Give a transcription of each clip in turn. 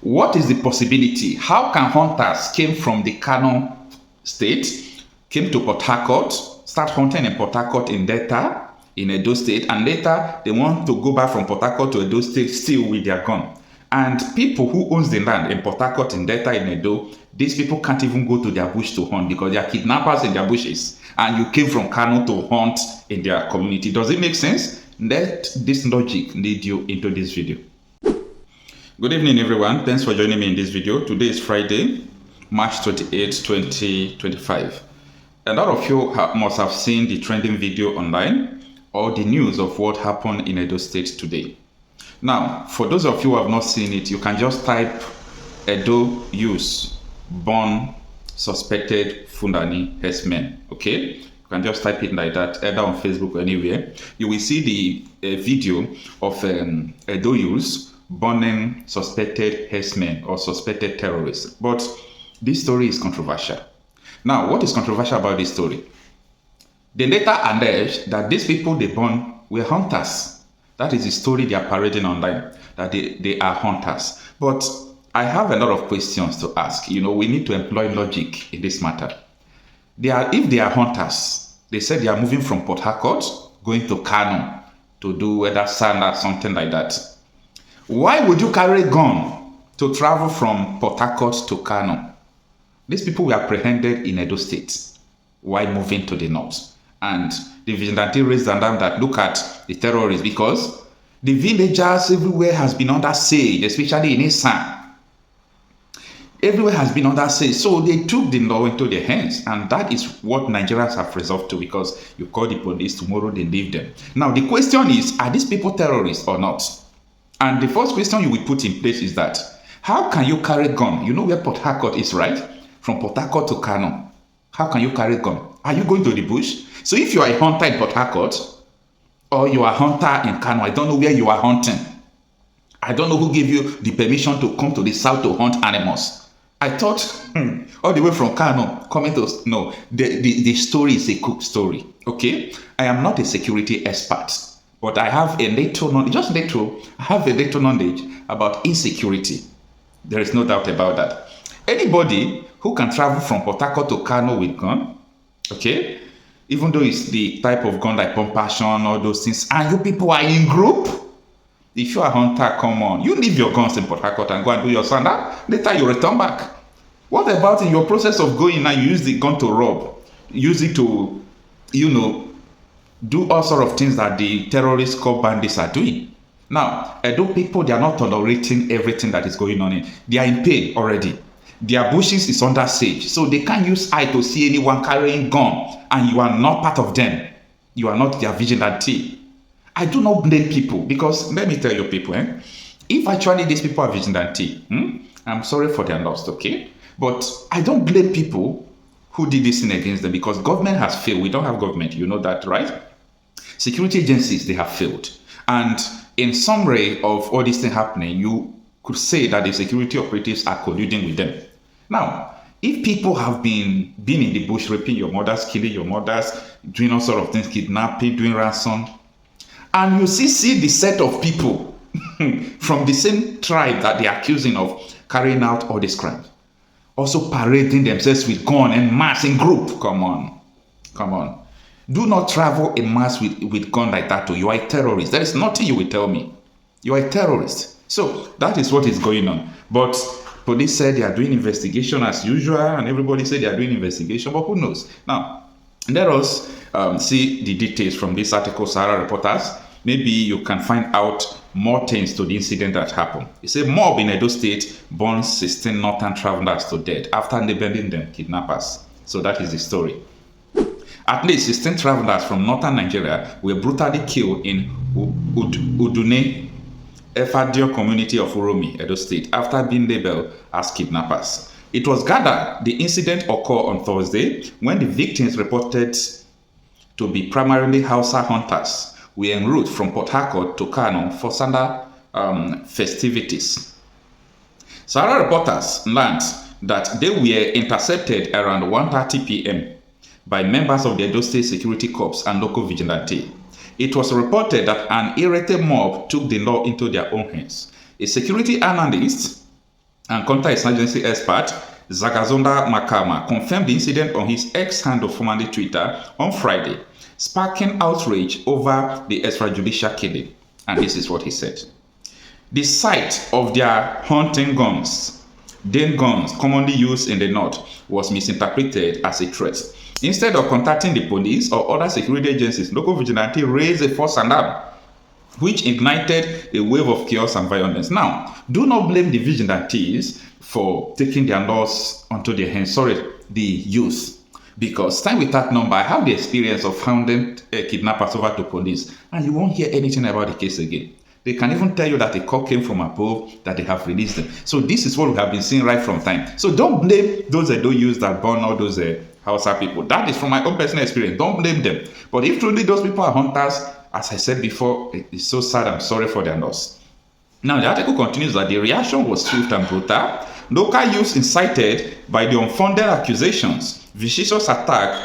What is the possibility? How can hunters came from the Kanu state, came to Port Harcourt, start hunting in Port Harcourt in Deäth, in Edo State, and later they want to go back from Port Harcourt to Edo State still with their gun. And people who owns the land in Port Harcourt, in Deäth, in Edo, these people can't even go to their bush to hunt because they are kidnappers in their bushes. And you came from Kanu to hunt in their community. Does it make sense? Let this logic lead you into this video. Good evening, everyone. Thanks for joining me in this video. Today is Friday, March 28, 2025. A lot of you must have seen the trending video online or the news of what happened in Edo State today. Now, for those of you who have not seen it, you can just type Edo youths born suspected Fulani herdsmen. Okay? You can just type it like that, either on Facebook or anywhere. You will see the video of Edo youths burning suspected herdsmen or suspected terrorists. But this story is controversial. Now, what is controversial about this story? They later alleged that these people they burn were hunters. That is the story they are parading online, that they are hunters. But I have a lot of questions to ask. You know, we need to employ logic in this matter. If they are hunters, they said they are moving from Port Harcourt, going to Kanu to do whether sand or something like that. Why would you carry a gun to travel from Port Harcourt to Kanu? These people were apprehended in Edo State while moving to the north. And the vigilante raised an alarm that look at the terrorists because the villagers everywhere has been under siege, especially in Isan. Everywhere has been under siege. So they took the law into their hands. And that is what Nigerians have resolved to, because you call the police, tomorrow they leave them. Now the question is, are these people terrorists or not? And the first question you will put in place is that, how can you carry a gun? You know where Port Harcourt is, right? From Port Harcourt to Kanu. How can you carry a gun? Are you going to the bush? So if you are a hunter in Port Harcourt, or you are a hunter in Kanu, I don't know where you are hunting. I don't know who gave you the permission to come to the south to hunt animals. I thought, all the way from Kanu, coming to, no, the story is a cook story, okay? I am not a security expert, but I have a little knowledge, just little, I have a little knowledge about insecurity. There is no doubt about that. Anybody who can travel from Port Harcourt to Kanu with gun, okay, even though it's the type of gun like pump action, all those things, and you people are in group, if you are a hunter, come on, you leave your guns in Port Harcourt and go and do your sanda, later you return back. What about in your process of going now, you use the gun to rob, use it to, you know, do all sort of things that the terrorists called bandits are doing. Now, Edo people, they are not tolerating everything that is going on in. They are in pain already. Their bushes is under siege, so they can't use eye to see anyone carrying gun, and you are not part of them. You are not their vigilante. I do not blame people, because let me tell you people, if actually these people are vigilante, I'm sorry for their loss, okay? But I don't blame people who did this thing against them, because government has failed. We don't have government, you know that, right? Security agencies, they have failed. And in summary of all this thing happening, you could say that the security operatives are colluding with them. Now, if people have been in the bush, raping your mothers, killing your mothers, doing all sort of things, kidnapping, doing ransom, and you see the set of people from the same tribe that they are accusing of carrying out all these crimes, also parading themselves with gun and mass in group, come on. Do not travel in mass with gun like that. You are a terrorist. There is nothing you will tell me. You are a terrorist. So that is what is going on. But police said they are doing investigation as usual, and everybody said they are doing investigation, but who knows? Now, let us see the details from this article, Sahara Reporters. Maybe you can find out more things to the incident that happened. It said mob in Edo State burns 16 northern travelers to death after labeling them kidnappers. So that is the story. At least 16 travelers from northern Nigeria were brutally killed in Bùrned, Efadio community of Uromi, Edo State, after being labeled as kidnappers. It was gathered the incident occurred on Thursday when the victims reported to be primarily Hausa hunters were en route from Port Harcourt to Kanu for Sanda festivities. Sahara Reporters learned that they were intercepted around 1:30 p.m. by members of the Edo State Security Corps and local vigilante. It was reported that an irritated mob took the law into their own hands. A security analyst and counterinsurgency expert Zagazonda Makama confirmed the incident on his X handle, formerly Twitter, on Friday, sparking outrage over the extrajudicial killing. And this is what he said. The sight of their hunting guns, Dane guns commonly used in the north, was misinterpreted as a threat. Instead of contacting the police or other security agencies, local vigilantes raised a false alarm, which ignited a wave of chaos and violence. Now, do not blame the vigilantes for taking their laws onto their hands. Sorry, the youth. Because time without number, I have the experience of handing kidnappers over to police, and you won't hear anything about the case again. They can even tell you that a call came from above, that they have released them. So this is what we have been seeing right from time. So don't blame those that don't use that burn all those Hausa people. That is from my own personal experience. Don't blame them. But if truly those people are hunters, as I said before, it's so sad. I'm sorry for their loss. Now, the article continues that the reaction was swift and brutal. Local youths incited by the unfounded accusations, vicious attacked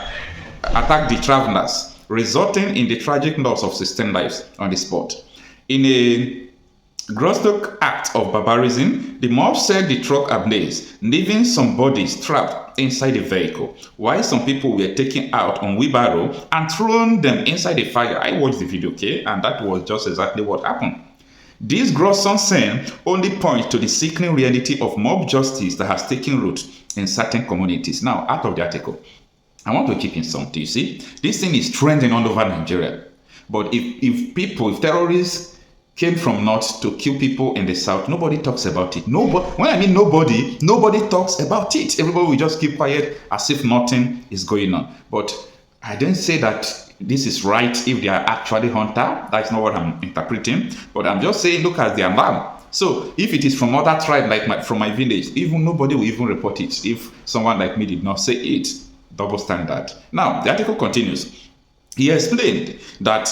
the travelers, resulting in the tragic loss of 16 lives on the spot. In a grotesque act of barbarism, the mob set the truck ablaze, leaving some bodies trapped inside the vehicle, while some people were taken out on wheelbarrow and thrown them inside the fire. I watched the video, okay, and that was just exactly what happened. This gruesome scene only points to the sickening reality of mob justice that has taken root in certain communities. Now, out of the article, I want to keep in something. You see, this thing is trending all over Nigeria. But if terrorists came from north to kill people in the south, nobody talks about it. Nobody, when I mean nobody talks about it. Everybody will just keep quiet as if nothing is going on. But I didn't say that this is right if they are actually hunter. That's not what I'm interpreting. But I'm just saying, look at the alarm. So if it is from other tribe, like from my village, even nobody will even report it if someone like me did not say it. Double standard. Now, the article continues. He explained that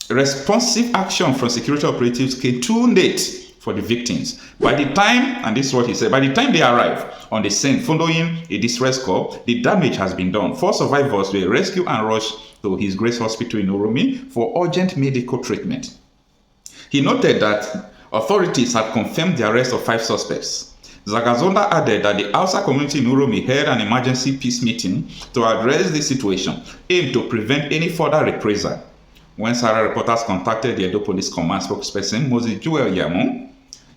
responsive action from security operatives came too late for the victims. By the time, and this is what he said, by the time they arrived on the scene following a distress call, the damage has been done. 4 survivors were rescued and rushed to His Grace Hospital in Oromi for urgent medical treatment. He noted that authorities had confirmed the arrest of 5 suspects. Zagazonda added that the Hausa community in Oromi held an emergency peace meeting to address the situation, aimed to prevent any further reprisal. When Sarah reporters contacted the Edo Police Command spokesperson, Moses Joel Yamu,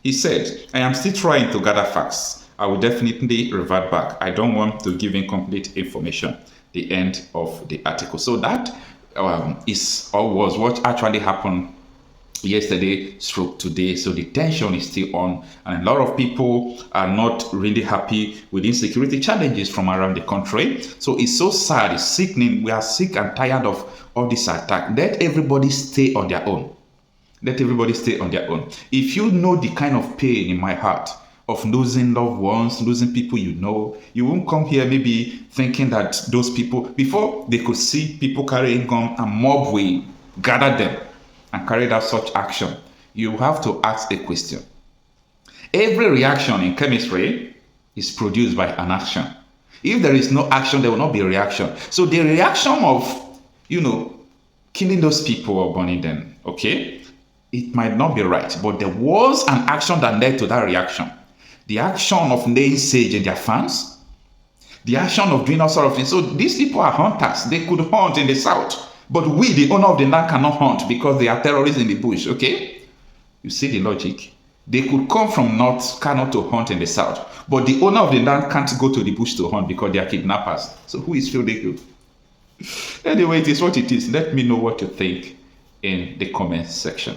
he said, "I am still trying to gather facts. I will definitely revert back. I don't want to give incomplete information." The end of the article. So that was what actually happened yesterday stroke today. So the tension is still on, and a lot of people are not really happy with insecurity challenges from around the country. So it's so sad, it's sickening. We are sick and tired of all this attack. Let everybody stay on their own. Let everybody stay on their own. If you know the kind of pain in my heart of losing loved ones, losing people you know, you won't come here maybe thinking that those people, before they could see people carrying guns, and mob will gather them and carried out such action. You have to ask a question. Every reaction in chemistry is produced by an action. If there is no action, there will not be a reaction. So the reaction of, killing those people or burning them, okay, it might not be right, but there was an action that led to that reaction. The action of laying sage in their fans, the action of doing all sort of things. So these people are hunters. They could hunt in the south. But we, the owner of the land, cannot hunt because they are terrorists in the bush, okay? You see the logic? They could come from North Kanu to hunt in the south. But the owner of the land can't go to the bush to hunt because they are kidnappers. So who is feeling good? Anyway, it is what it is. Let me know what you think in the comment section.